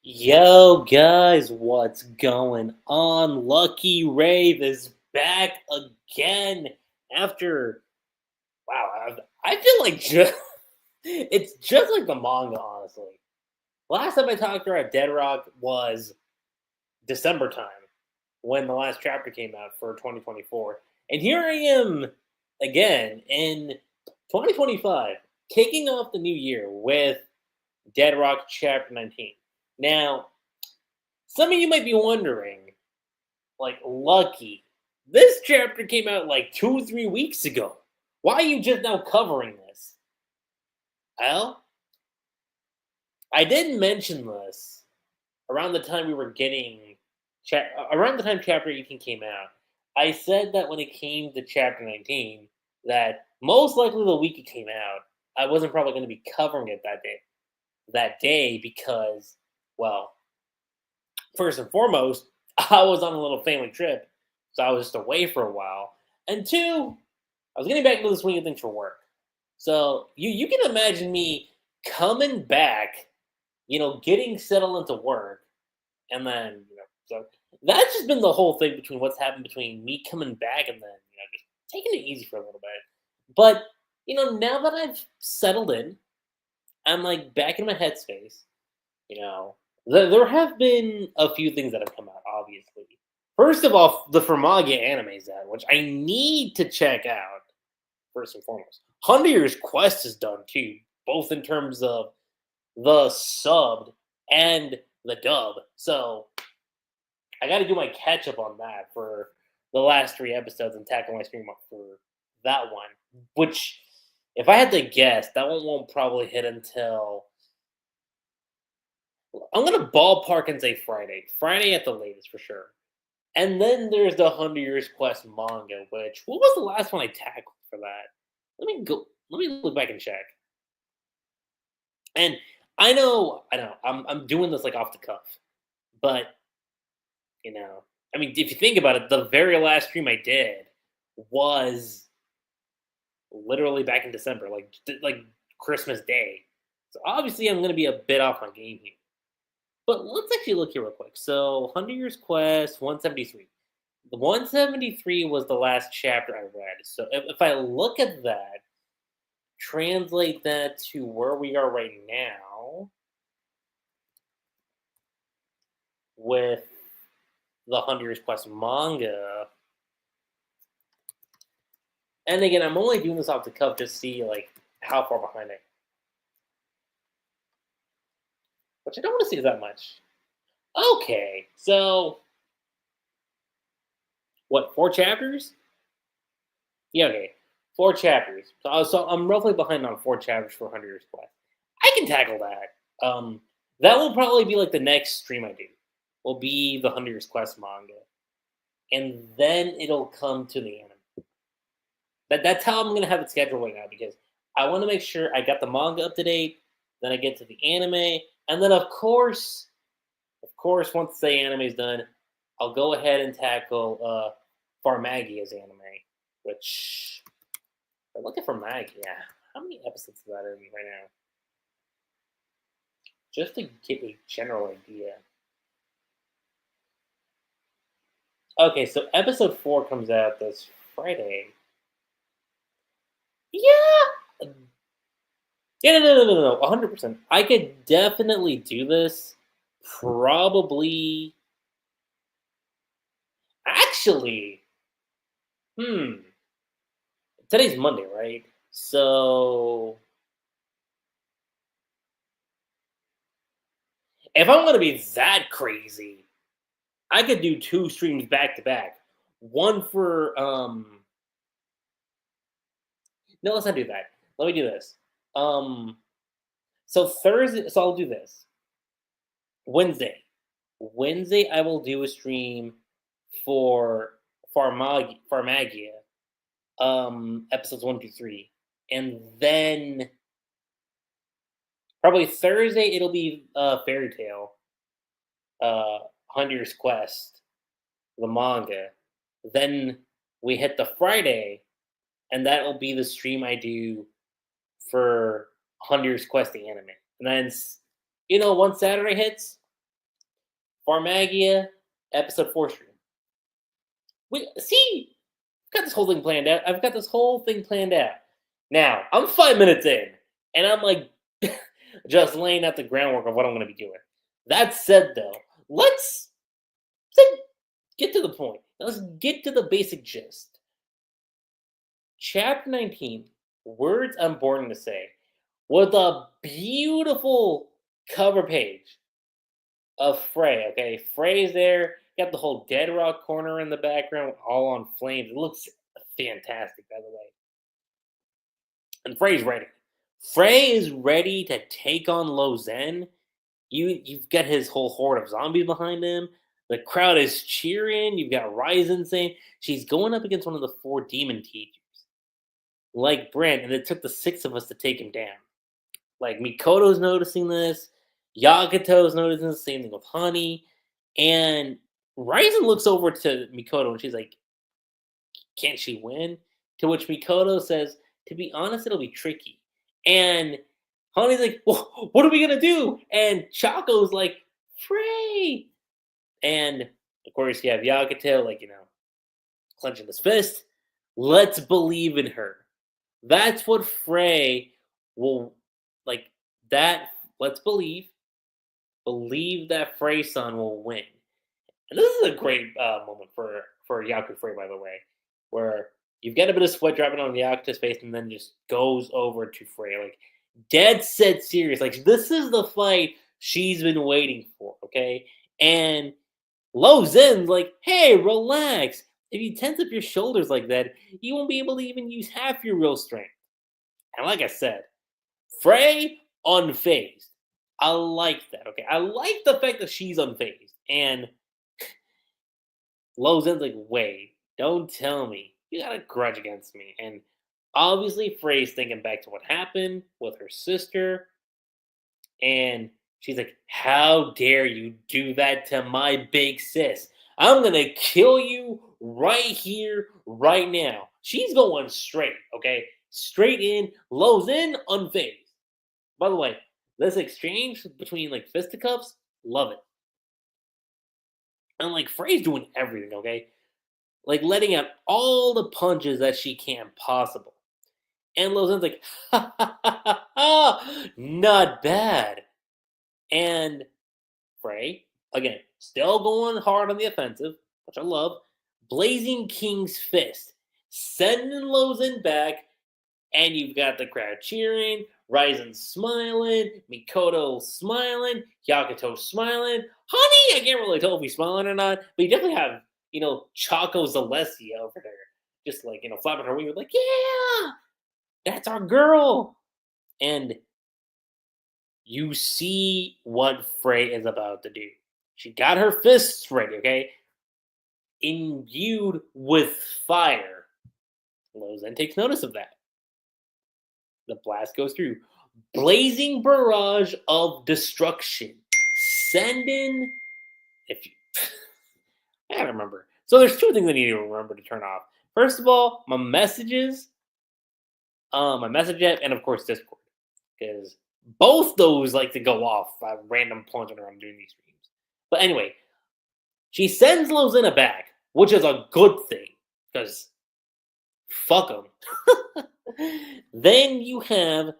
Yo, guys, what's going on? LuckyRave is back again after, wow, I feel like it's just like the manga, honestly. Last time I talked to her at Dead Rock was December time when the last chapter came out for 2024. And here I am again in 2025, kicking off the new year with Dead Rock Chapter 19. Now, some of you might be wondering, like, Lucky, this chapter came out like 2 or 3 weeks ago. Why are you just now covering this? Well, I did mention this around the time we were getting around the time chapter 18 came out. I said that when it came to chapter 19, that most likely the week it came out, I wasn't probably going to be covering it that day because, well, first and foremost, I was on a little family trip, so I was just away for a while. And two, I was getting back into the swing of things for work. So you can imagine me coming back, getting settled into work, and then so that's just been the whole thing between what's happened between me coming back and then just taking it easy for a little bit. But now that I've settled in, I'm like back in my headspace. You know, there have been a few things that have come out, obviously. First of all, the Fromage anime's out, which I need to check out, first and foremost. Year's Quest is done too, both in terms of the subbed and the dub. So I got to do my catch up on that for the last 3 episodes and tackle my stream up for that one. Which, if I had to guess, that one won't probably hit until I'm gonna ballpark and say Friday. Friday at the latest for sure. And then there's the 100 Years Quest manga, which what was the last one I tackled for that? Let me look back and check. And I know, I'm doing this like off the cuff, but I mean, if you think about it, the very last stream I did was literally back in December, like Christmas Day. So obviously, I'm gonna be a bit off my game here. But let's actually look here real quick. So, 100 Years Quest 173. The 173 was the last chapter I read. So, if I look at that, translate that to where we are right now with the 100 Years Quest manga. And again, I'm only doing this off the cuff just to see like how far behind I am. Which I don't want to see that much. Okay, so what, 4 chapters? Yeah, okay. 4 chapters. So I'm roughly behind on 4 chapters for 100 Years Quest. I can tackle that. That will probably be like the next stream I do. Will be the 100 Years Quest manga, and then it'll come to the anime. That's how I'm gonna have it scheduled right now because I want to make sure I got the manga up to date. Then I get to the anime, and then of course, once the anime is done, I'll go ahead and tackle Farmagia's anime, which I'm looking for Magia. How many episodes is that in right now? Just to get a general idea. Okay, so episode 4 comes out this Friday. Yeah, yeah, no, 100%. I could definitely do this. Probably, actually, hmm. Today's Monday, right? So if I'm gonna be that crazy, I could do 2 streams back to back. One for no, let's not do that. Let me do this. Um so Thursday, so I'll do this. Wednesday. Wednesday I will do a stream for Farmagia, episodes 1 through 3. And then probably Thursday it'll be Fairy Tale, 100 Years Quest, the manga. Then we hit the Friday, and that will be the stream I do for 100 Years Quest, the anime. And then, once Saturday hits, Pharmagia, episode 4 stream. See, I've got this whole thing planned out. I've got this whole thing planned out. Now, I'm 5 minutes in, and I'm like just laying out the groundwork of what I'm going to be doing. That said, though, let's get to the point. Let's get to the basic gist. Chapter 19, Words I'm Born to Say, with a beautiful cover page of Frey. Okay, Frey's there. Got the whole Dead Rock corner in the background, all on flames. It looks fantastic, by the way. And Frey's ready. Frey is ready to take on Louzen. You've got his whole horde of zombies behind him. The crowd is cheering. You've got Ryzen saying she's going up against one of the 4 demon teachers, like Brent, and it took the 6 of us to take him down. Like Mikoto's noticing this, Yagato's noticing the same thing with Honey, and Ryzen looks over to Mikoto and she's like, "Can't she win?" To which Mikoto says, "To be honest, it'll be tricky." And Honey's like, "Well, what are we gonna do?" And Chaco's like, "Frey." And of course, you have Yagato, like, clenching his fist. Let's believe in her. That's what Frey will like. That let's believe that Frey-san will win. And this is a great moment for Yaku Frey, by the way, where you've got a bit of sweat dropping on Yaku's face, and then just goes over to Frey, like dead set serious. Like this is the fight she's been waiting for. Okay, and Louzen's like, "Hey, relax. If you tense up your shoulders like that, you won't be able to even use half your real strength." And like I said, Frey unfazed. I like that. Okay, I like the fact that she's unfazed. And Louzen's like, "Wait, don't tell me you got a grudge against me." And obviously, Frey's thinking back to what happened with her sister, and she's like, "How dare you do that to my big sis? I'm gonna kill you right here, right now." She's going straight, okay? Straight in, Louzen unfazed. By the way, this exchange between like fisticuffs, love it. And like Frey's doing everything, okay? Like letting out all the punches that she can possible. And Louzen's like, "Ha ha ha ha ha, not bad." And Frey, again, still going hard on the offensive, which I love. Blazing King's Fist, sending Louzen back, and you've got the crowd cheering, Ryzen smiling, Mikoto smiling, Yagato smiling. Honey, I can't really tell if he's smiling or not, but you definitely have, Choco Zalesia over there, just like, flapping her wings, like, "Yeah, that's our girl." And you see what Frey is about to do. She got her fists ready, okay? Imbued with fire. Louzen takes notice of that. The blast goes through. Blazing barrage of destruction. Sending. If you. I gotta remember. So there's 2 things I need to remember to turn off. First of all, my messages, my message app, and of course Discord. Because both those like to go off at random points when I'm doing these streams. But anyway, she sends Louzen back, which is a good thing. Because fuck them. Then you have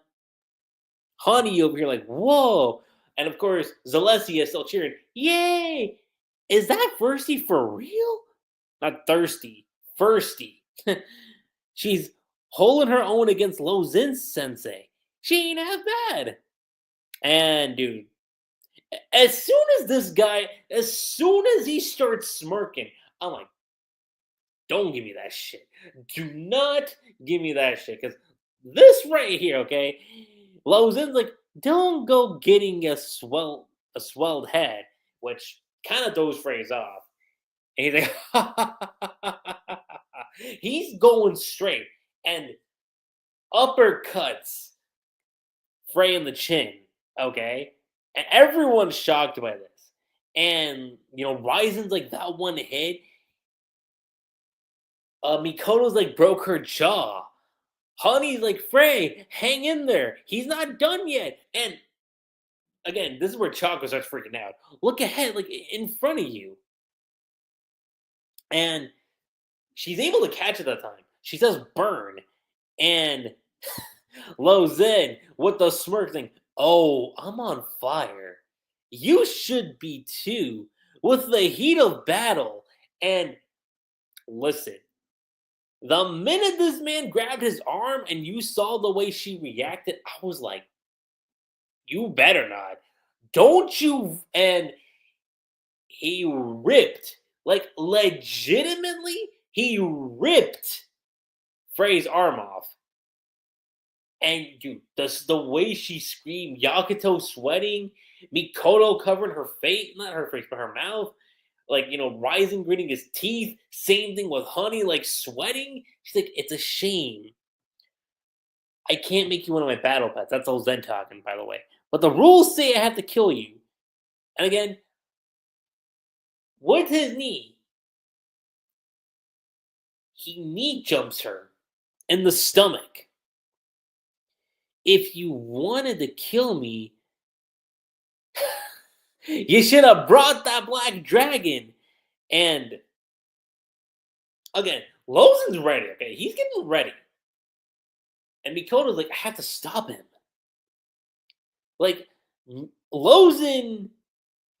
Honey over here like, "Whoa." And of course, Zalesia is still cheering. "Yay! Is that Firsty for real?" Not thirsty. Firsty. She's holding her own against Louzen sensei. She ain't half bad. And dude, as soon as he starts smirking, I'm like, don't give me that shit. Do not give me that shit. Because this right here, okay, Louzen's like, "Don't go getting a swelled head," which kind of throws Frey's off. And he's like, he's going straight and uppercuts Frey in the chin, okay? And everyone's shocked by this. And, Ryzen's like, that one hit. Mikoto's like, broke her jaw. Honey's like, "Frey, hang in there. He's not done yet." And again, this is where Choco starts freaking out. Look ahead, like in front of you. And she's able to catch it that time. She says burn. And Louzen with the smirk thing. Oh, I'm on fire. You should be too. With the heat of battle. And listen, the minute this man grabbed his arm and you saw the way she reacted, I was like, you better not. Don't you? And he ripped, like legitimately, he ripped Frey's arm off. And dude, the way she screamed, Yakuto sweating, Mikoto covering her face, not her face, but her mouth, like, rising, gritting his teeth. Same thing with Honey, like sweating. She's like, it's a shame. I can't make you one of my battle pets. That's Louzen talking, by the way. But the rules say I have to kill you. And again, with his knee, he knee jumps her in the stomach. If you wanted to kill me, you should have brought that black dragon. And again, Louzen's ready, okay? He's getting ready. And Mikoto's like, I have to stop him. Like, Louzen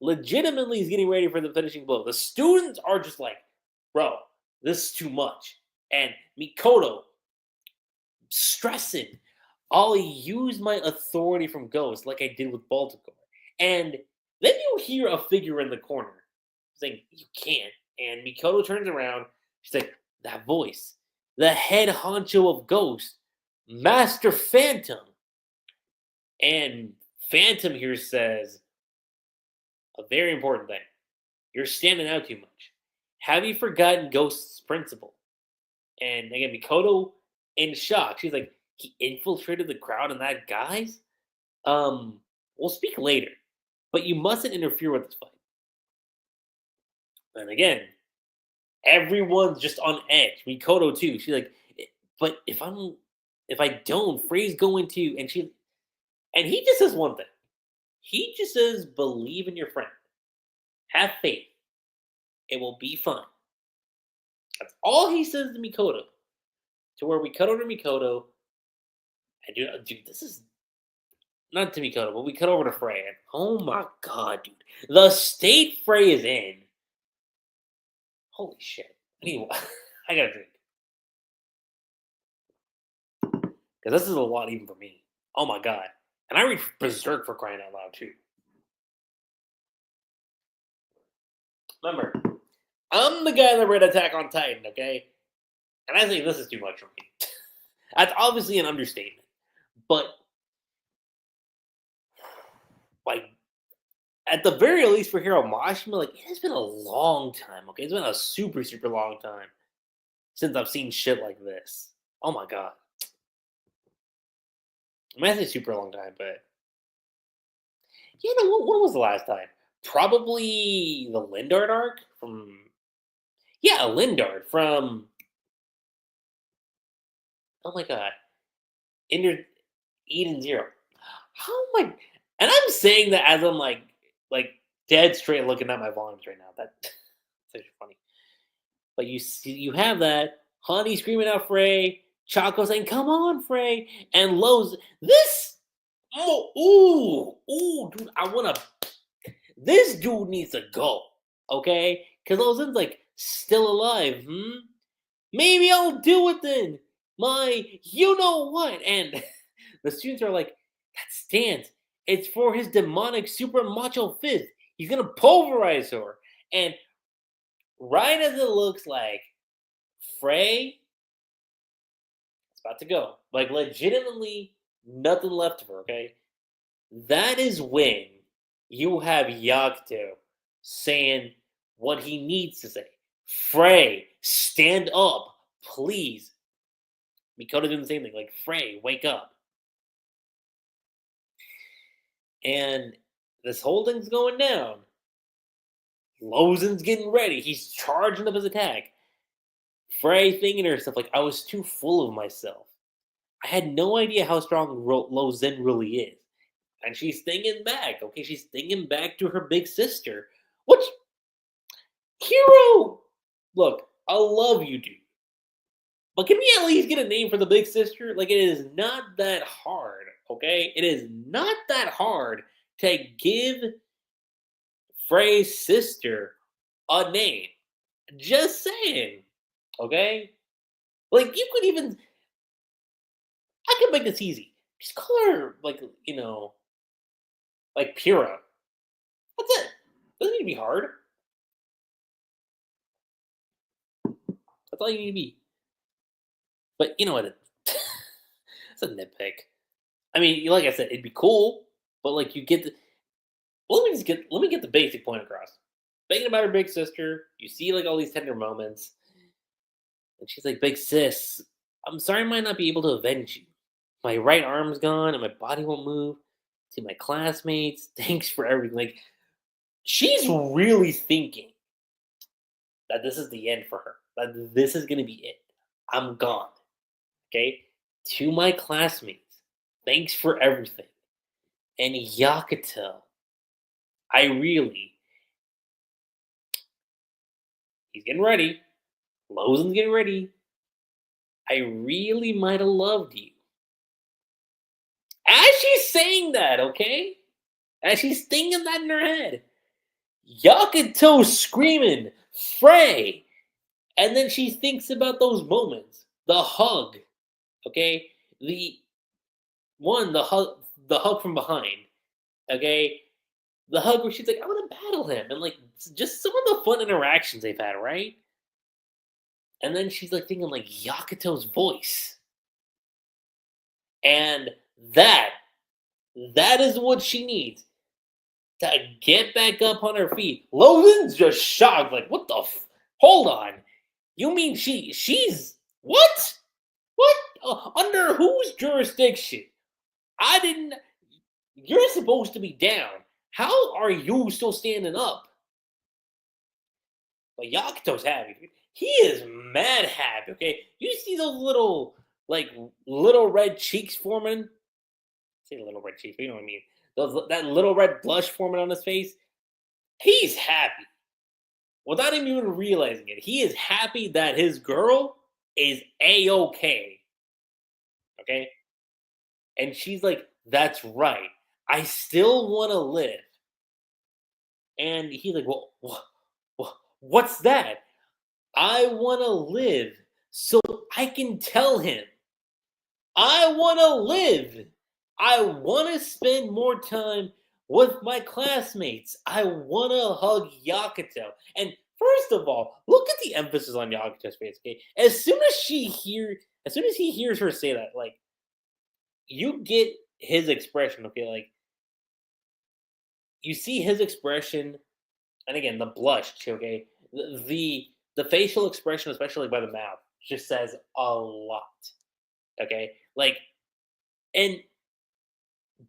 legitimately is getting ready for the finishing blow. The students are just like, bro, this is too much. And Mikoto stressing, I'll use my authority from Ghost like I did with Baltimore. And then you hear a figure in the corner saying, you can't. And Mikoto turns around. She's like, that voice, the head honcho of Ghost, Master Phantom. And Phantom here says a very important thing. You're standing out too much. Have you forgotten Ghost's principle? And again, Mikoto in shock. She's like, he infiltrated the crowd and that guys? We'll speak later. But you mustn't interfere with this fight. And again, everyone's just on edge. Mikoto too. She's like, but if I don't, Frey's going to, and he just says one thing. He just says, believe in your friend. Have faith. It will be fine. That's all he says to Mikoto. To where we cut over to Mikoto. And dude, this is not to Mikoto, but we cut over to Frey. And oh my god, dude. The state Frey is in. Holy shit. Anyway, I gotta drink. Because this is a lot even for me. Oh my god. And I read Berserk for crying out loud too. Remember, I'm the guy that read Attack on Titan, okay? And I think this is too much for me. That's obviously an understatement. But, like, at the very least for Hiro Mashima, like, it has been a long time, okay? It's been a super, super long time since I've seen shit like this. Oh my god. I mean, I say super long time, but... what was the last time? Probably the Lindard arc from... Yeah, Lindard from... Oh my god. Eden Zero. How am I... And I'm saying that as I'm like dead straight looking at my volumes right now. That's actually funny. But you have that. Honey screaming out Frey. Choco saying, come on, Frey. And Louzen. This... Ooh, dude, I want to... This dude needs to go. Okay? Because Louzen's like, still alive, Maybe I'll do it then. You know what? And the students are like, that stance, it's for his demonic super macho fist. He's going to pulverize her. And right as it looks like Frey is about to go, like legitimately nothing left of her, okay? That is when you have Yakuto saying what he needs to say. Frey, stand up, please. Mikoto doing the same thing, like, Frey, wake up. And this whole thing's going down. Louzen's getting ready. He's charging up his attack. Frey thinking to herself, like, I was too full of myself. I had no idea how strong Louzen really is. And she's thinking back, okay? She's thinking back to her big sister. Which, Hiro, look, I love you, dude. But can we at least get a name for the big sister? Like, it is not that hard, okay? It is not that hard to give Frey's sister a name. Just saying, okay? Like, you could even, I could make this easy. Just call her, like, like Pyrrha. That's it. Doesn't need to be hard. That's all you need to be. But you know what? It's a nitpick. I mean, like I said, it'd be cool, but like you get the. Well, let me get the basic point across. Thinking about her big sister, you see like all these tender moments, and she's like, "Big sis, I'm sorry I might not be able to avenge you. My right arm's gone, and my body won't move. To my classmates, thanks for everything." Like she's really thinking that this is the end for her. That this is gonna be it. I'm gone. Okay? To my classmates, thanks for everything. And Yakuto, I really, he's getting ready. Louzen's getting ready. I really might have loved you. As she's saying that, okay? As she's thinking that in her head, Yakuto's screaming, Frey! And then she thinks about those moments. The hug, okay? The hug from behind, okay? The hug where she's like, "I'm gonna battle him," and like just some of the fun interactions they've had, right? And then she's like thinking like Yakuto's voice, and that that is what she needs to get back up on her feet. Logan's just shocked, like, "What the? Hold on, you mean she's what? What? Under whose jurisdiction? I didn't. You're supposed to be down. How are you still standing up?" But Yakuto's happy. Dude. He is mad happy. Okay, you see those like little red cheeks forming? Say little red cheeks. You know what I mean? That little red blush forming on his face. He's happy without him even realizing it. He is happy that his girl is a-okay. Okay, and she's like, "That's right. I still want to live." And he's like, what's that? I want to live so I can tell him. I want to live. I want to spend more time with my classmates. I want to hug Yakuto. And first of all, look at the emphasis on Yakuto's face. Okay, as soon as he hears her say that, like you get his expression. Okay, like you see his expression, and again the blush. Okay, the facial expression, especially by the mouth, just says a lot. Okay, like and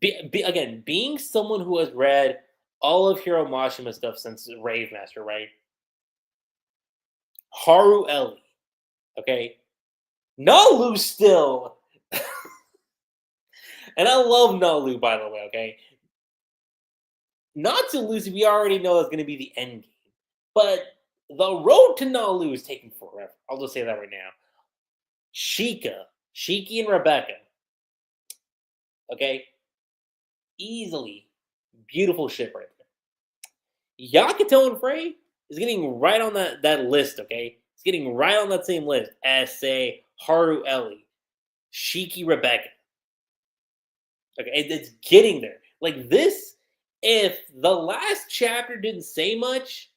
again, being someone who has read all of Hiro Mashima stuff since Rave Master, right? Haru Eli, okay, Nalu still, and I love Nalu by the way. Okay, not to Lucy, we already know that's going to be the end game, but the road to Nalu is taking forever. I'll just say that right now. Shiki and Rebecca, okay, easily beautiful ship right there. Yakuto and Frey is getting right on that list, okay? It's getting right on that same list as, say, Haru Eli, Shiki Rebecca. Okay, it's getting there. Like this, if the last chapter didn't say much,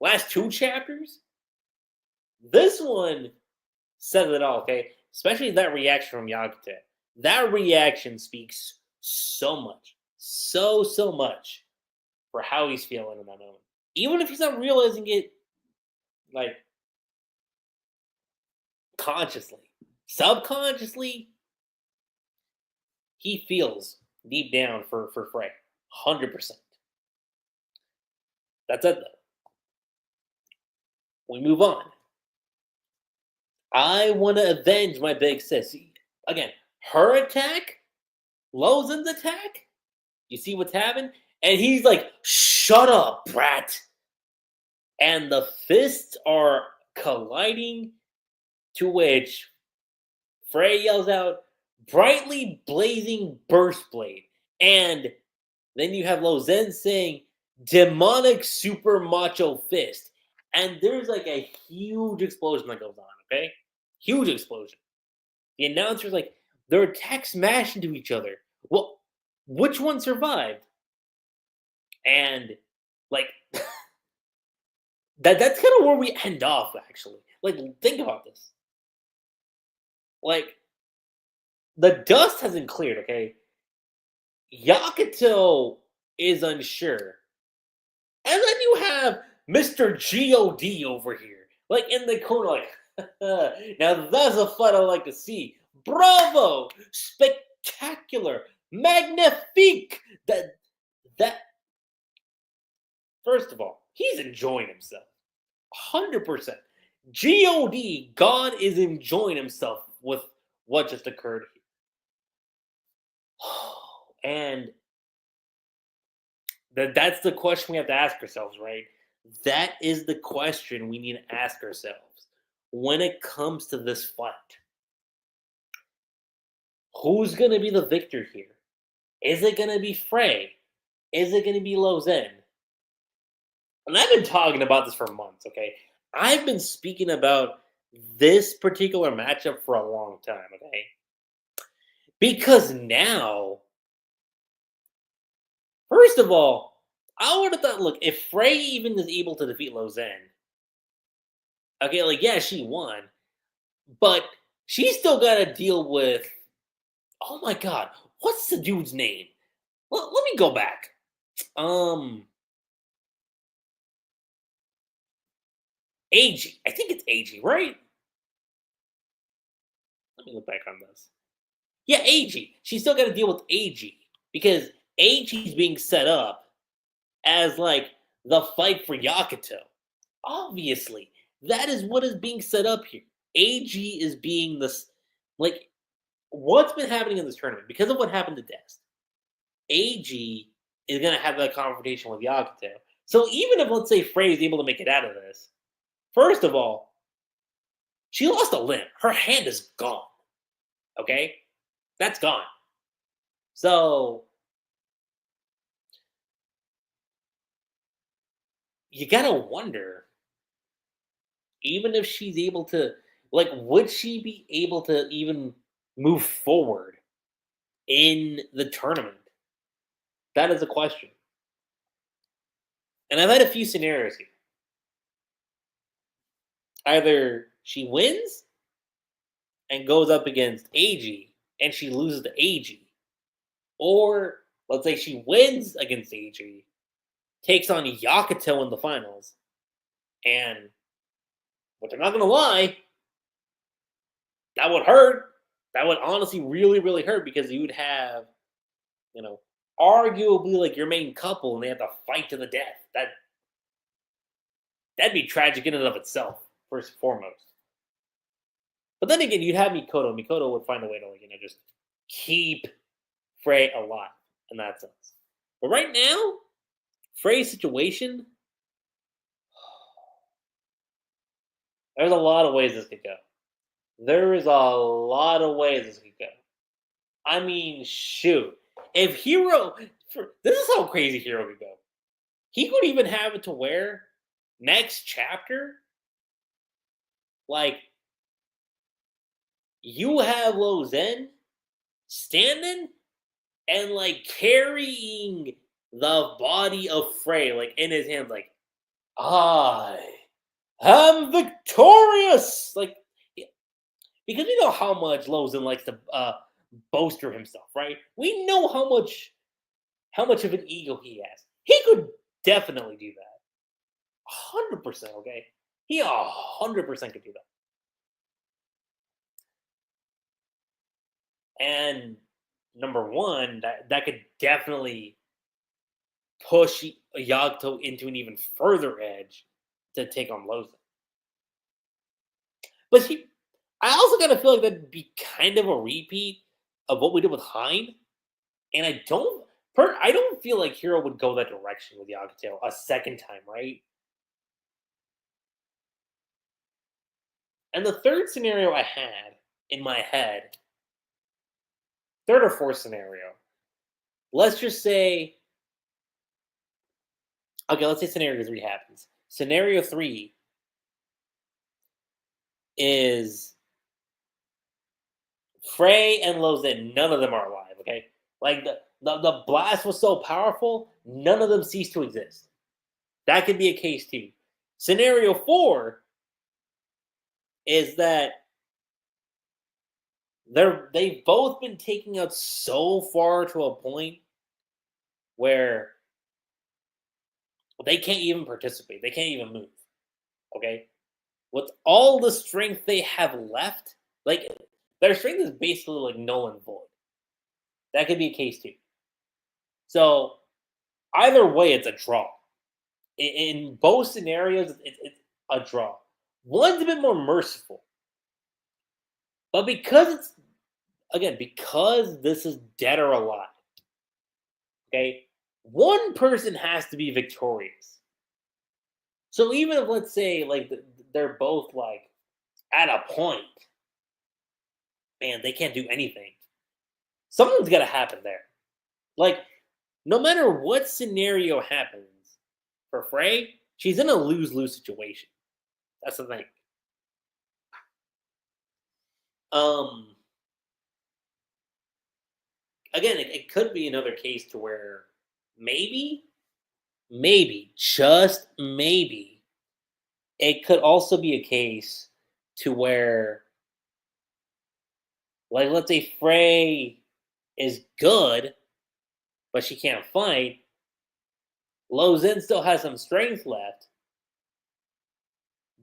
last two chapters, this one says it all, okay? Especially that reaction from Yakuto. That reaction speaks so much, so much for how he's feeling in that moment. Even if he's not realizing it, like, consciously. Subconsciously, he feels deep down for Frey. 100%. That's it, though. We move on. I want to avenge my big sis. Again, her attack, Louzen's attack, You see what's happened? And he's like, shut up, brat. And the fists are colliding, to which Frey yells out, brightly blazing burst blade. And then you have Louzen saying, demonic super macho fist. And there's like a huge explosion that goes on, okay? Huge explosion. The announcer's like, their attacks smash into each other. Well, which one survived? And like that's kind of where we end off, actually. Like, think about this. Like, the dust hasn't cleared, okay? Yakuto is unsure. And then you have Mr. God over here, like in the corner, like, now that's a fight I like to see. Bravo! Spectacular! Magnifique! That first of all, he's enjoying himself. 100%. God is enjoying himself with what just occurred here. And that's the question we have to ask ourselves, right? That is the question we need to ask ourselves when it comes to this fight. Who's going to be the victor here? Is it going to be Frey? Is it going to be Louzen? And I've been talking about this for months, okay? I've been speaking about this particular matchup for a long time, okay? Because now, first of all, I would have thought, look, if Frey even is able to defeat Louzen, okay, like, yeah, she won, but she's still got to deal with, oh my god, what's the dude's name? Let me go back. AG. I think it's AG, right? Let me look back on this. Yeah, AG. She's still got to deal with AG because AG is being set up as like the fight for Yakuto. Obviously, that is what is being set up here. AG is being this, like, what's been happening in this tournament because of what happened to Dest. AG is going to have that confrontation with Yakuto. So even if, let's say, Frey is able to make it out of this, first of all, she lost a limb. Her hand is gone. Okay? That's gone. So you gotta wonder, even if she's able to, like, would she be able to even move forward in the tournament? That is a question. And I've had a few scenarios here. Either she wins and goes up against AG and she loses to AG. Or let's say she wins against AG, takes on Yakuto in the finals, and, but they're not gonna lie, that would hurt. That would honestly really, really hurt because you would have, you know, arguably like your main couple and they have to fight to the death. That'd be tragic in and of itself, first and foremost. But then again, you'd have Mikoto. Mikoto would find a way to, like, just keep Frey alive in that sense. But right now, Frey's situation, there's a lot of ways this could go. There is a lot of ways this could go. I mean, shoot. If Hiro, this is how crazy Hiro could go. He could even have it to where next chapter, like, you have Louzen standing and like carrying the body of Frey, like in his hands, like, I am victorious. Like, because we know how much Louzen likes to bolster himself, right? We know how much of an ego he has. He could definitely do that. 100%, okay? He 100% could do that. And number one, that could definitely push Yakuto into an even further edge to take on Louzen. But I also kind of feel like that'd be kind of a repeat of what we did with Hein. And I don't I don't feel like Hiro would go that direction with Yagito a second time, right? And the third scenario I had in my head, third or fourth scenario, let's just say, okay, let's say scenario three happens. Scenario three is Frey and Louzen, none of them are alive, okay? Like the blast was so powerful, none of them cease to exist. That could be a case too. Scenario four is that they've both been taking out so far to a point where they can't even participate. They can't even move. Okay? With all the strength they have left, like their strength is basically like null and void. That could be a case too. So either way, it's a draw. In both scenarios, it's a draw. One's a bit more merciful, but because this is dead or alive. Okay, one person has to be victorious. So even if let's say like they're both like at a point, man, they can't do anything. Something's got to happen there. Like no matter what scenario happens for Frey, she's in a lose-lose situation. That's the thing. Um, Again, it could be another case to where maybe, just maybe, it could also be a case to where, like, let's say Frey is good, but she can't fight. Louzen still has some strength left,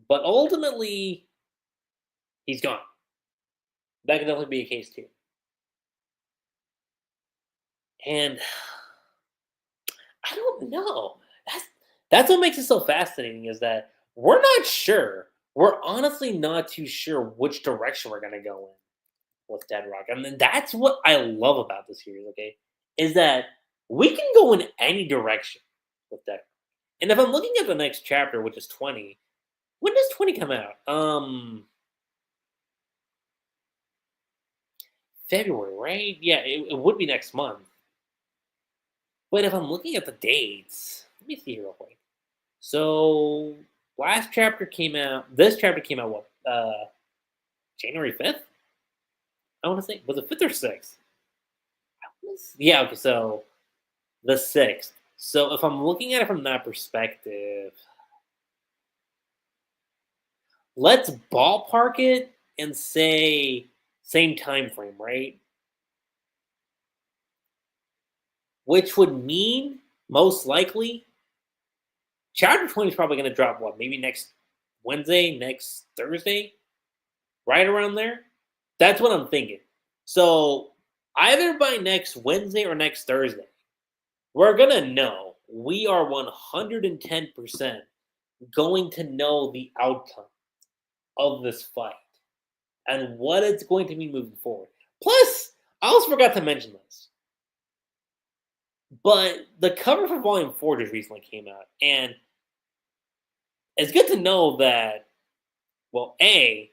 but ultimately, he's gone. That could definitely be a case too. And I don't know. That's what makes it so fascinating is that we're not sure. We're honestly not too sure which direction we're gonna go in with Dead Rock. And then that's what I love about this series, okay? Is that we can go in any direction with Dead Rock. And if I'm looking at the next chapter, which is 20, when does 20 come out? February, right? Yeah, it would be next month. But if I'm looking at the dates, let me see here real quick. So last chapter came out. This chapter came out what? January 5th. I want to say was it 5th or 6th? Yeah. Okay. So the 6th. So if I'm looking at it from that perspective, let's ballpark it and say same time frame, right? Which would mean most likely chapter 20 is probably going to drop what? Maybe next Wednesday, next Thursday, right around there. That's what I'm thinking. So either by next Wednesday or next Thursday, we're going to know. We are 110% going to know the outcome of this fight and what it's going to be moving forward. Plus, I also forgot to mention this, but the cover for Volume 4 just recently came out, and it's good to know that, well, A,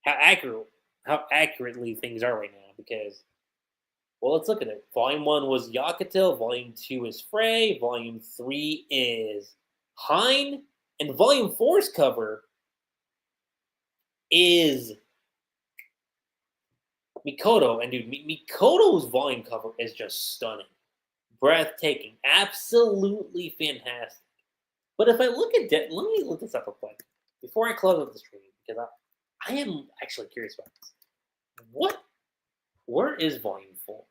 how accurately things are right now, because, well, let's look at it. Volume 1 was Yakutil, Volume 2 is Frey, Volume 3 is Hein, and Volume 4's cover is Mikoto. And dude, Mikoto's volume cover is just stunning. Breathtaking. Absolutely fantastic. But if I look at let me look this up real quick before I close up the stream, because I am actually curious about this. Where is volume 4?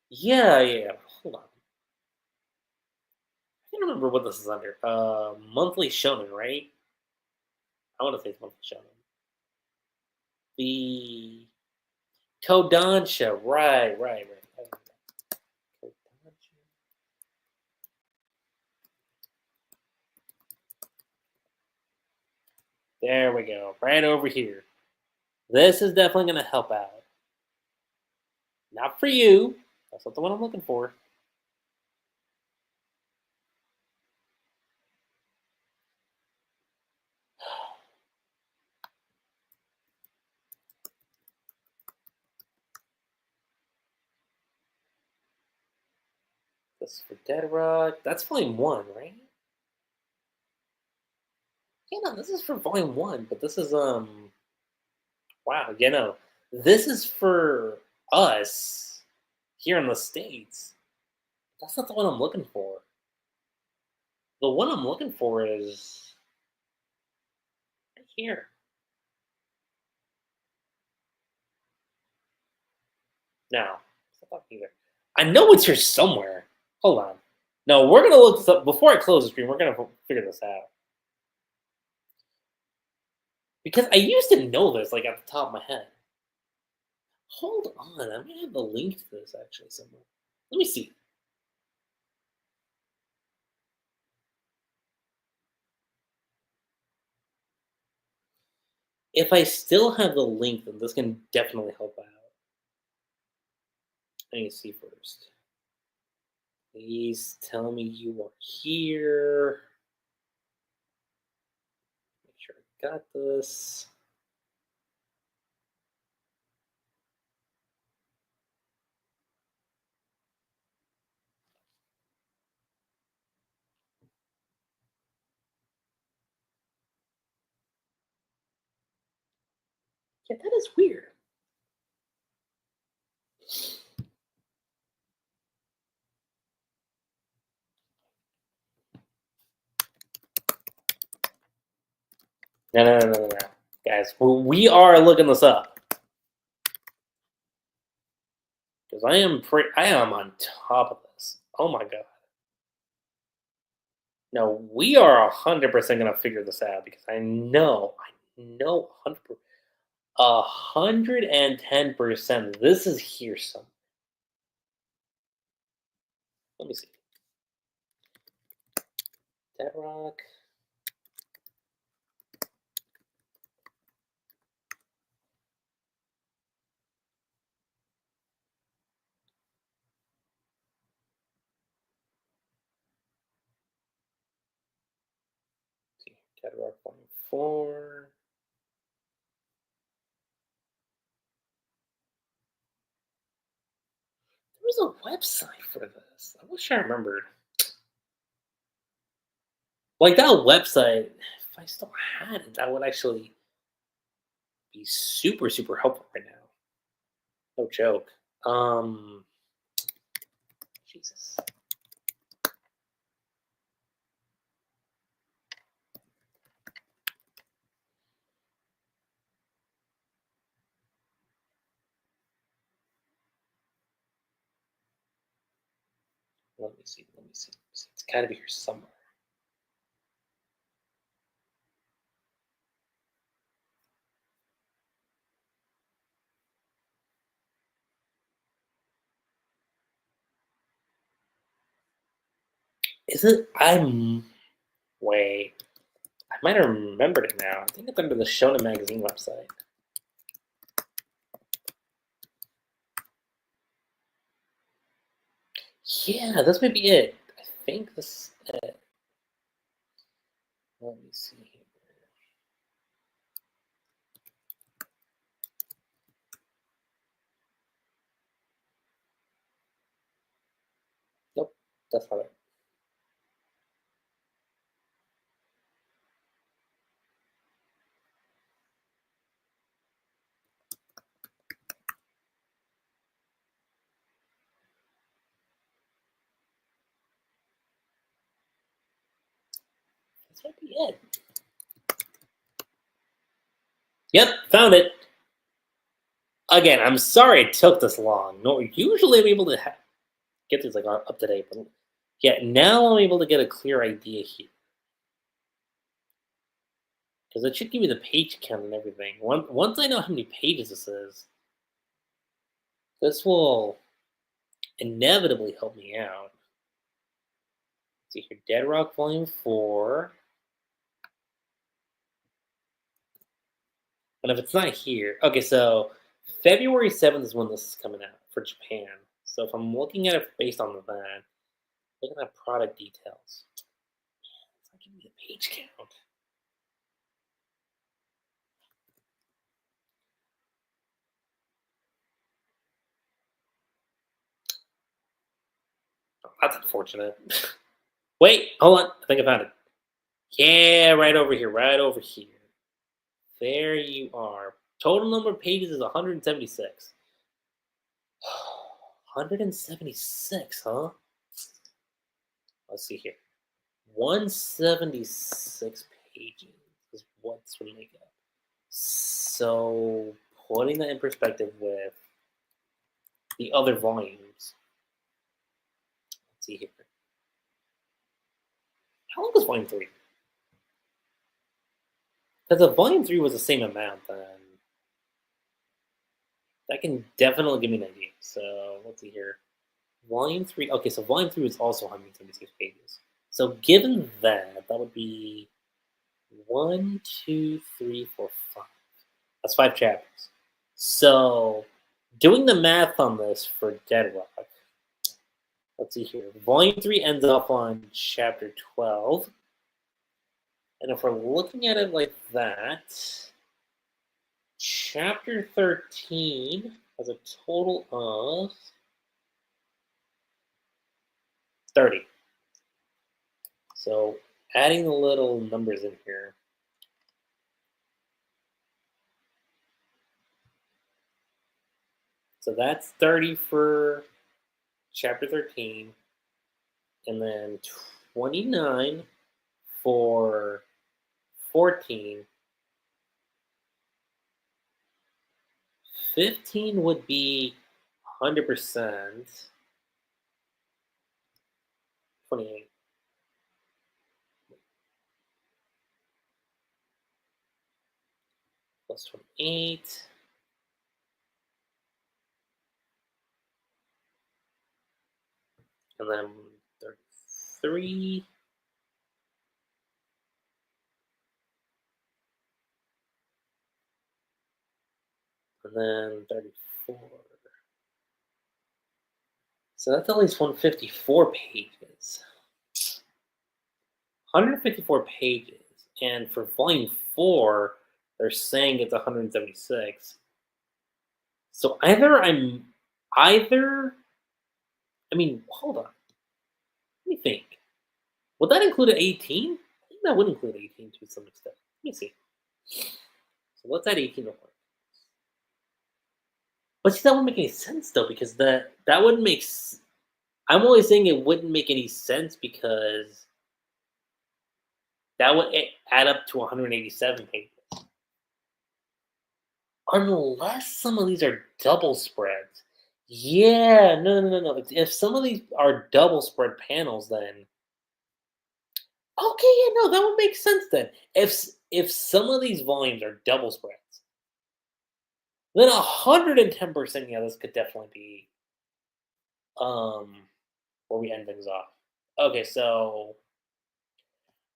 Yeah. Hold on. I can't remember what this is under. Monthly Shonen, right? I want to say it's Monthly Shonen. The Kodansha, right. There we go. Right over here. This is definitely going to help out. Not for you. That's not the one I'm looking for. This is for Dead Rock. That's volume 1, right? Yeah, no, this is for volume 1, but this is wow, this is for us here in the States. That's not the one I'm looking for. The one I'm looking for is right here. No, it's not either. I know it's here somewhere. Hold on. No, we're gonna look this up before I close the stream. We're gonna figure this out because I used to know this like at the top of my head. Hold on, I might have the link to this actually somewhere. Let me see. If I still have the link, then this can definitely help out. I need to see first. Please tell me you are here. Make sure I got this. Yeah, that is weird. No. Guys, we are looking this up. Because I am on top of this. Oh my god. No, we are 100% gonna figure this out because I know 110% this is here somewhere. Let me see. Dead Rock. Dead Rock Volume 4. There was a website for this. I wish I remembered. Like that website, if I still had it, that would actually be super, super helpful right now. No joke. Jesus. Let me see. It's gotta be here somewhere. Is it? Wait. I might have remembered it now. I think it's under the Shonen Magazine website. Yeah, this might be it. I think this is it. Let me see here. Nope, that's not it. This might be it. Yep, found it. Again, I'm sorry it took this long. No, usually I'm able to get these like up to date, but yeah, now I'm able to get a clear idea here because it should give me the page count and everything. Once I know how many pages this is, this will inevitably help me out. Let's see here, Dead Rock Volume 4. And if it's not here, okay, so February 7th is when this is coming out for Japan. So if I'm looking at it based on that, looking at product details, it's not giving me the page count. Oh, that's unfortunate. Wait, hold on. I think I found it. Yeah, right over here, right over here. There you are. Total number of pages is 176. 176, huh? Let's see here. 176 pages is what's what make up. So, putting that in perspective with the other volumes. Let's see here. How long was volume 3? Because if volume 3 was the same amount, then that can definitely give me an idea. So, let's see here. Volume 3. Okay, so volume 3 was also 176 pages. So, given that, that would be 1, 2, 3, 4, 5. That's 5 chapters. So, doing the math on this for Dead Rock, let's see here. Volume 3 ends up on chapter 12. And if we're looking at it like that, chapter 13 has a total of 30. So, adding the little numbers in here. So that's 30 for chapter 13, and then 29 for 14. 15 would be 100%. 28. Plus 28. And then 33. And then 34. So that's at least 154 pages. 154 pages. And for volume 4, they're saying it's 176. So I mean, hold on. Let me think. Would that include an 18? I think that would include 18 to some extent. Let me see. So let's add 18 real quick. But see, that wouldn't make any sense though, because that wouldn't make. I'm only saying it wouldn't make any sense because that would add up to 187 pages. Unless some of these are double spreads. Yeah, no. If some of these are double spread panels, then okay, yeah, no, that would make sense then. If some of these volumes are double spreads, then 110%, yeah, this could definitely be where we end things off. Okay, so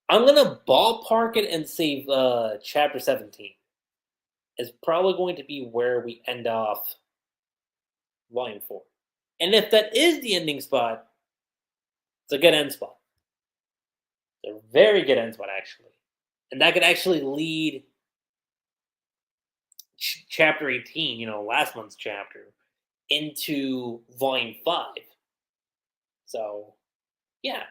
I'm gonna ballpark it and say chapter 17 is probably going to be where we end off volume 4. And if that is the ending spot, it's a good end spot. It's a very good end spot, actually. And that could actually lead chapter 18, last month's chapter, into volume 5. So, yeah.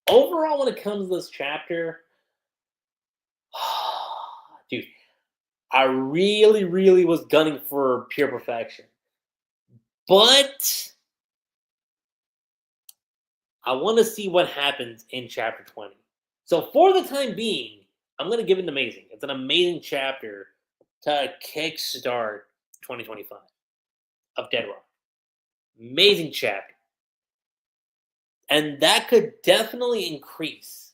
Overall, when it comes to this chapter, dude, I really, really was gunning for pure perfection. But I want to see what happens in chapter 20. So for the time being, I'm going to give it an amazing. It's an amazing chapter to kickstart 2025 of Dead Rock. Amazing chapter. And that could definitely increase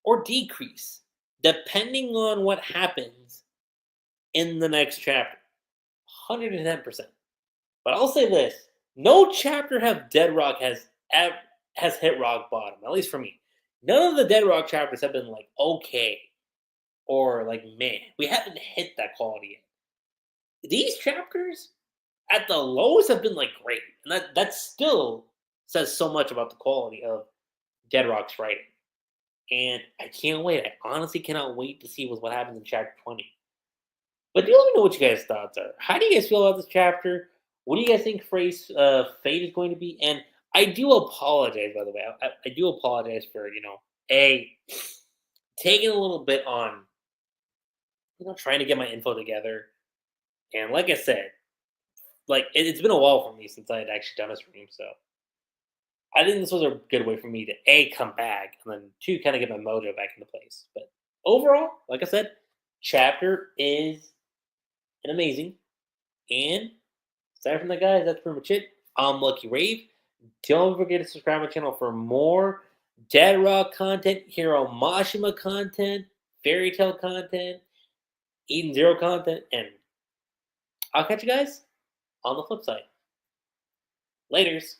or decrease depending on what happens in the next chapter. 110%. But I'll say this, no chapter have Dead Rock has hit rock bottom, at least for me. None of the Dead Rock chapters have been like okay or like man. We haven't hit that quality yet. these chapters at the lowest have been like great, and that still says so much about the quality of Dead Rock's writing. And I can't wait. I honestly cannot wait to see what happens in chapter 20. But do let me know what you guys' thoughts are. How do you guys feel about this chapter? What do you guys think Frey's fate is going to be? And I do apologize, by the way. I do apologize for a taking a little bit on trying to get my info together. And like I said, like it's been a while for me since I had actually done a stream, so I think this was a good way for me to come back and then two kind of get my mojo back into place. But overall, like I said, chapter is an amazing. And aside from that, guys, that's pretty much it. I'm LuckyRave. Don't forget to subscribe to my channel for more Dead Rock content, Hiro Mashima content, fairy tale content, Eden Zero content, and I'll catch you guys on the flip side. Laters.